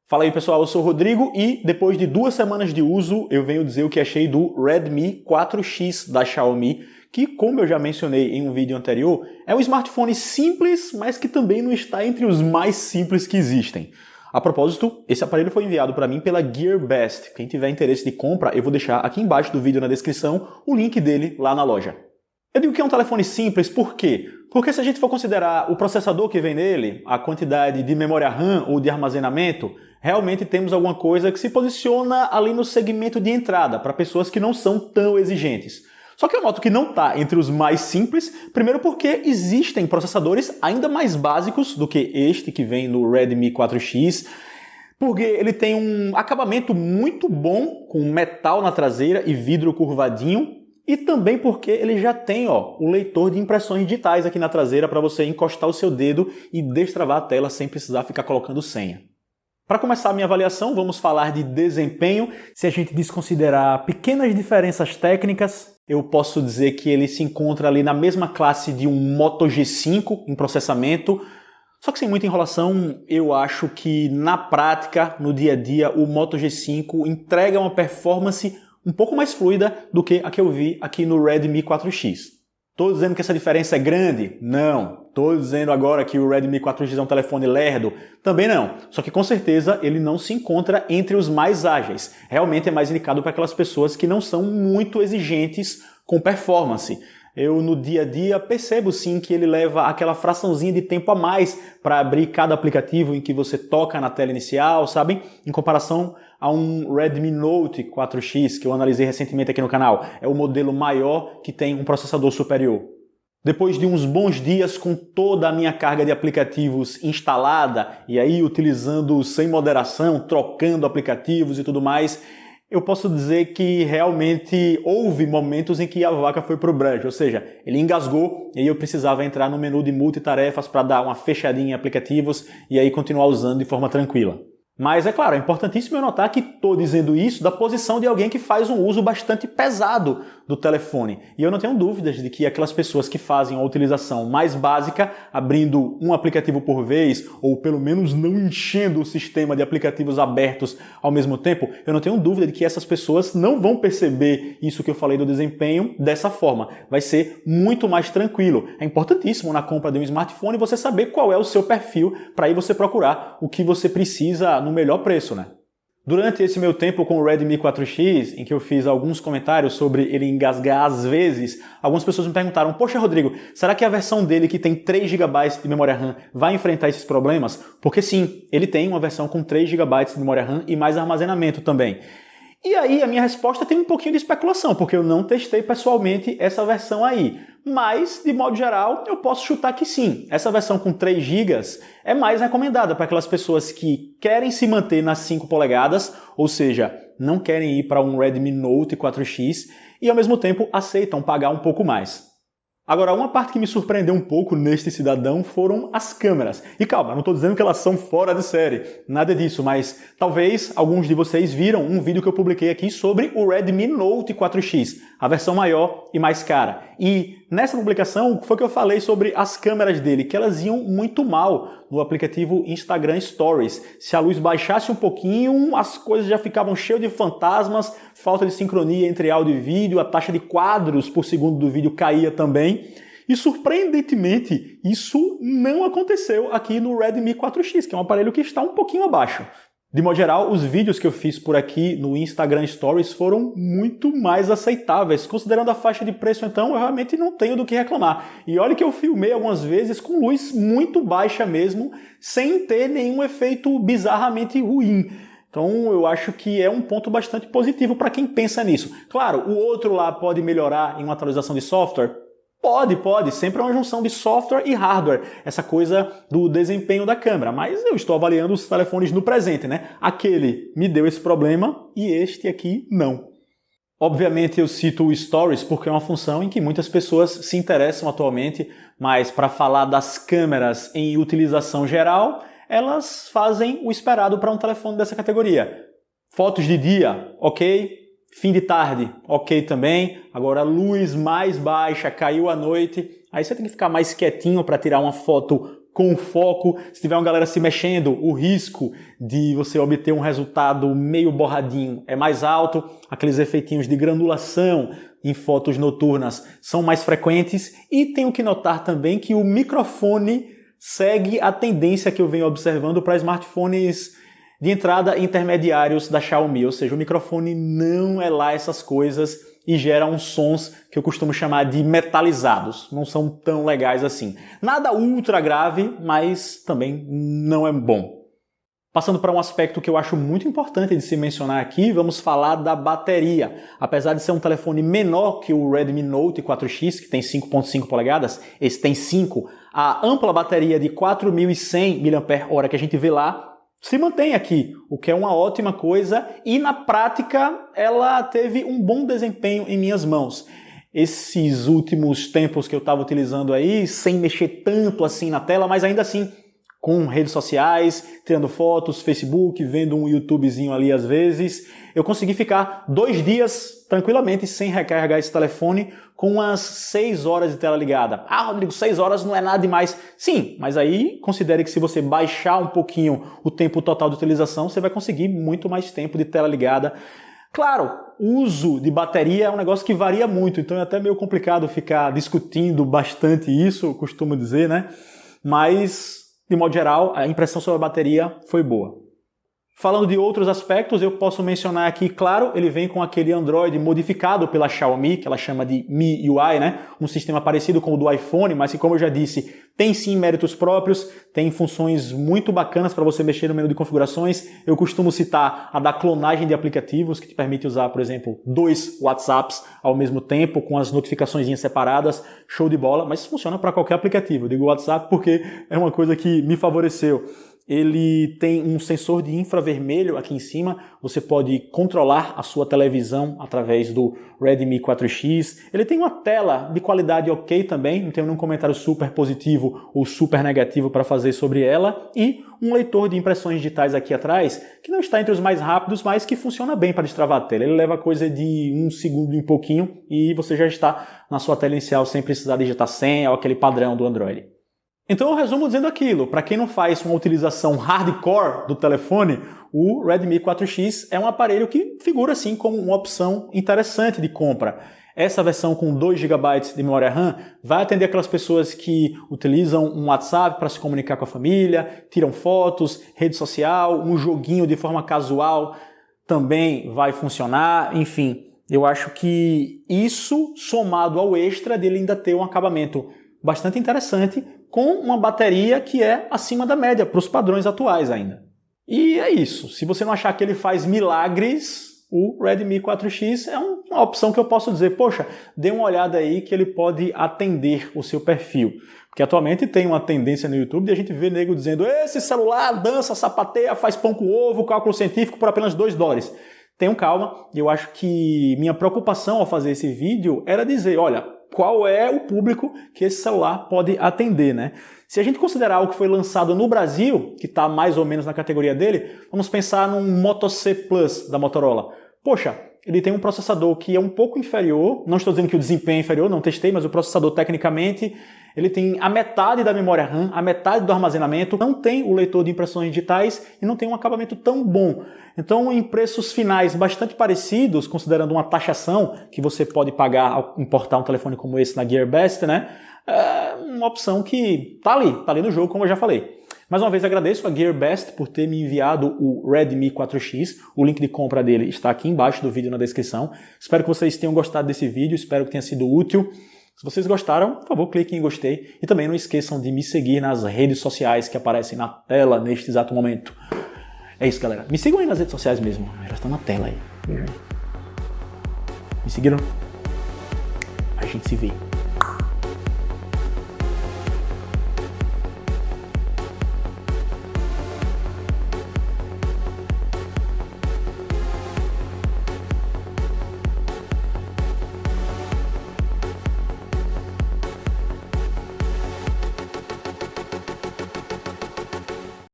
Fala aí pessoal, eu sou o Rodrigo e depois de 2 semanas de uso eu venho dizer o que achei do Redmi 4X da Xiaomi, que como eu já mencionei em um vídeo anterior, é um smartphone simples, mas que também não está entre os mais simples que existem. A propósito, esse aparelho foi enviado para mim pela GearBest. Quem tiver interesse de compra, eu vou deixar aqui embaixo do vídeo na descrição o link dele lá na loja. Eu digo que é um telefone simples por quê? Porque se a gente for considerar o processador que vem nele, a quantidade de memória RAM ou de armazenamento, realmente temos alguma coisa que se posiciona ali no segmento de entrada, para pessoas que não são tão exigentes. Só que eu noto que não está entre os mais simples, primeiro porque existem processadores ainda mais básicos do que este que vem no Redmi 4X, porque ele tem um acabamento muito bom, com metal na traseira e vidro curvadinho, e também porque ele já tem o leitor de impressões digitais aqui na traseira para você encostar o seu dedo e destravar a tela sem precisar ficar colocando senha. Para começar a minha avaliação, vamos falar de desempenho. Se a gente desconsiderar pequenas diferenças técnicas, eu posso dizer que ele se encontra ali na mesma classe de um Moto G5 em processamento. Só que sem muita enrolação, eu acho que na prática, no dia a dia, o Moto G5 entrega uma performance um pouco mais fluida do que a que eu vi aqui no Redmi 4X. Estou dizendo que essa diferença é grande? Não. Estou dizendo agora que o Redmi 4X é um telefone lerdo? Também não. Só que com certeza ele não se encontra entre os mais ágeis. Realmente é mais indicado para aquelas pessoas que não são muito exigentes com performance. Eu no dia a dia percebo sim que ele leva aquela fraçãozinha de tempo a mais para abrir cada aplicativo em que você toca na tela inicial, sabem? Em comparação a um Redmi Note 4X que eu analisei recentemente aqui no canal. É o modelo maior que tem um processador superior. Depois de uns bons dias com toda a minha carga de aplicativos instalada e aí utilizando sem moderação, trocando aplicativos e tudo mais, eu posso dizer que realmente houve momentos em que a vaca foi pro brejo, ou seja, ele engasgou e aí eu precisava entrar no menu de multitarefas para dar uma fechadinha em aplicativos e aí continuar usando de forma tranquila. Mas é claro, é importantíssimo eu notar que estou dizendo isso da posição de alguém que faz um uso bastante pesado do telefone. E eu não tenho dúvidas de que aquelas pessoas que fazem a utilização mais básica, abrindo um aplicativo por vez, ou pelo menos não enchendo o sistema de aplicativos abertos ao mesmo tempo, eu não tenho dúvida de que essas pessoas não vão perceber isso que eu falei do desempenho dessa forma. Vai ser muito mais tranquilo. É importantíssimo na compra de um smartphone você saber qual é o seu perfil para aí você procurar o que você precisa no melhor preço, né? Durante esse meu tempo com o Redmi 4X, em que eu fiz alguns comentários sobre ele engasgar às vezes, algumas pessoas me perguntaram: poxa Rodrigo, será que a versão dele que tem 3 GB de memória RAM vai enfrentar esses problemas? Porque sim, ele tem uma versão com 3 GB de memória RAM e mais armazenamento também. E aí a minha resposta tem um pouquinho de especulação, porque eu não testei pessoalmente essa versão aí. Mas, de modo geral, eu posso chutar que sim. Essa versão com 3 GB é mais recomendada para aquelas pessoas que querem se manter nas 5 polegadas, ou seja, não querem ir para um Redmi Note 4X e ao mesmo tempo aceitam pagar um pouco mais. Agora, uma parte que me surpreendeu um pouco neste cidadão foram as câmeras. E calma, não estou dizendo que elas são fora de série, nada disso, mas talvez alguns de vocês viram um vídeo que eu publiquei aqui sobre o Redmi Note 4X, a versão maior e mais cara. E nessa publicação foi que eu falei sobre as câmeras dele, que elas iam muito mal no aplicativo Instagram Stories. Se a luz baixasse um pouquinho, as coisas já ficavam cheias de fantasmas, falta de sincronia entre áudio e vídeo, a taxa de quadros por segundo do vídeo caía também. E surpreendentemente, isso não aconteceu aqui no Redmi 4X, que é um aparelho que está um pouquinho abaixo. De modo geral, os vídeos que eu fiz por aqui no Instagram Stories foram muito mais aceitáveis. Considerando a faixa de preço, então, eu realmente não tenho do que reclamar. E olha que eu filmei algumas vezes com luz muito baixa mesmo, sem ter nenhum efeito bizarramente ruim. Então eu acho que é um ponto bastante positivo para quem pensa nisso. Claro, o outro lá pode melhorar em uma atualização de software? Pode. Sempre é uma junção de software e hardware, essa coisa do desempenho da câmera. Mas eu estou avaliando os telefones no presente, né? Aquele me deu esse problema e este aqui não. Obviamente eu cito o Stories porque é uma função em que muitas pessoas se interessam atualmente, mas para falar das câmeras em utilização geral, elas fazem o esperado para um telefone dessa categoria. Fotos de dia, ok. Fim de tarde, ok também. Agora luz mais baixa, caiu à noite, aí você tem que ficar mais quietinho para tirar uma foto com foco. Se tiver uma galera se mexendo, o risco de você obter um resultado meio borradinho é mais alto. Aqueles efeitinhos de granulação em fotos noturnas são mais frequentes. E tenho que notar também que o microfone segue a tendência que eu venho observando para smartphones de entrada intermediários da Xiaomi. Ou seja, o microfone não é lá essas coisas e gera uns sons que eu costumo chamar de metalizados. Não são tão legais assim. Nada ultra grave, mas também não é bom. Passando para um aspecto que eu acho muito importante de se mencionar aqui, vamos falar da bateria. Apesar de ser um telefone menor que o Redmi Note 4X, que tem 5.5 polegadas, esse tem 5, a ampla bateria de 4.100 mAh que a gente vê lá se mantém aqui, o que é uma ótima coisa, e na prática ela teve um bom desempenho em minhas mãos. Esses últimos tempos que eu estava utilizando aí, sem mexer tanto assim na tela, mas ainda assim com redes sociais, tirando fotos, Facebook, vendo um YouTubezinho ali às vezes, eu consegui ficar 2 dias tranquilamente sem recarregar esse telefone com umas 6 horas de tela ligada. Ah, Rodrigo, 6 horas não é nada demais. Sim, mas aí considere que se você baixar um pouquinho o tempo total de utilização, você vai conseguir muito mais tempo de tela ligada. Claro, o uso de bateria é um negócio que varia muito, então é até meio complicado ficar discutindo bastante isso, eu costumo dizer, né? Mas, de modo geral, a impressão sobre a bateria foi boa. Falando de outros aspectos, eu posso mencionar aqui, claro, ele vem com aquele Android modificado pela Xiaomi, que ela chama de MIUI, né? Um sistema parecido com o do iPhone, mas que, como eu já disse, tem sim méritos próprios, tem funções muito bacanas para você mexer no menu de configurações. Eu costumo citar a da clonagem de aplicativos, que te permite usar, por exemplo, 2 WhatsApps ao mesmo tempo, com as notificações separadas, show de bola, mas funciona para qualquer aplicativo. Eu digo WhatsApp porque é uma coisa que me favoreceu. Ele tem um sensor de infravermelho aqui em cima, você pode controlar a sua televisão através do Redmi 4X. Ele tem uma tela de qualidade ok também, não tenho nenhum comentário super positivo ou super negativo para fazer sobre ela. E um leitor de impressões digitais aqui atrás, que não está entre os mais rápidos, mas que funciona bem para destravar a tela. Ele leva coisa de 1 segundo e um pouquinho e você já está na sua tela inicial sem precisar digitar senha ou aquele padrão do Android. Então eu resumo dizendo aquilo, para quem não faz uma utilização hardcore do telefone, o Redmi 4X é um aparelho que figura assim como uma opção interessante de compra. Essa versão com 2 GB de memória RAM vai atender aquelas pessoas que utilizam um WhatsApp para se comunicar com a família, tiram fotos, rede social, um joguinho de forma casual também vai funcionar, enfim. Eu acho que isso, somado ao extra dele ainda ter um acabamento bastante interessante, com uma bateria que é acima da média, para os padrões atuais ainda. E é isso. Se você não achar que ele faz milagres, o Redmi 4X é uma opção que eu posso dizer, poxa, dê uma olhada aí que ele pode atender o seu perfil. Porque atualmente tem uma tendência no YouTube de a gente ver nego dizendo esse celular dança, sapateia, faz pão com ovo, cálculo científico por apenas $2. Tenham calma, eu acho que minha preocupação ao fazer esse vídeo era dizer, olha, qual é o público que esse celular pode atender, né? Se a gente considerar o que foi lançado no Brasil, que está mais ou menos na categoria dele, vamos pensar num Moto C Plus da Motorola. Poxa, ele tem um processador que é um pouco inferior, não estou dizendo que o desempenho é inferior, não testei, mas o processador tecnicamente, ele tem a metade da memória RAM, a metade do armazenamento, não tem o leitor de impressões digitais e não tem um acabamento tão bom. Então, em preços finais bastante parecidos, considerando uma taxação que você pode pagar ao importar um telefone como esse na GearBest, né? É uma opção que tá ali no jogo, como eu já falei. Mais uma vez agradeço a GearBest por ter me enviado o Redmi 4X. O link de compra dele está aqui embaixo do vídeo na descrição. Espero que vocês tenham gostado desse vídeo, espero que tenha sido útil. Se vocês gostaram, por favor, cliquem em gostei. E também não esqueçam de me seguir nas redes sociais que aparecem na tela neste exato momento. É isso, galera. Me sigam aí nas redes sociais mesmo. Elas estão na tela aí. Beijo aí. Me seguiram? A gente se vê.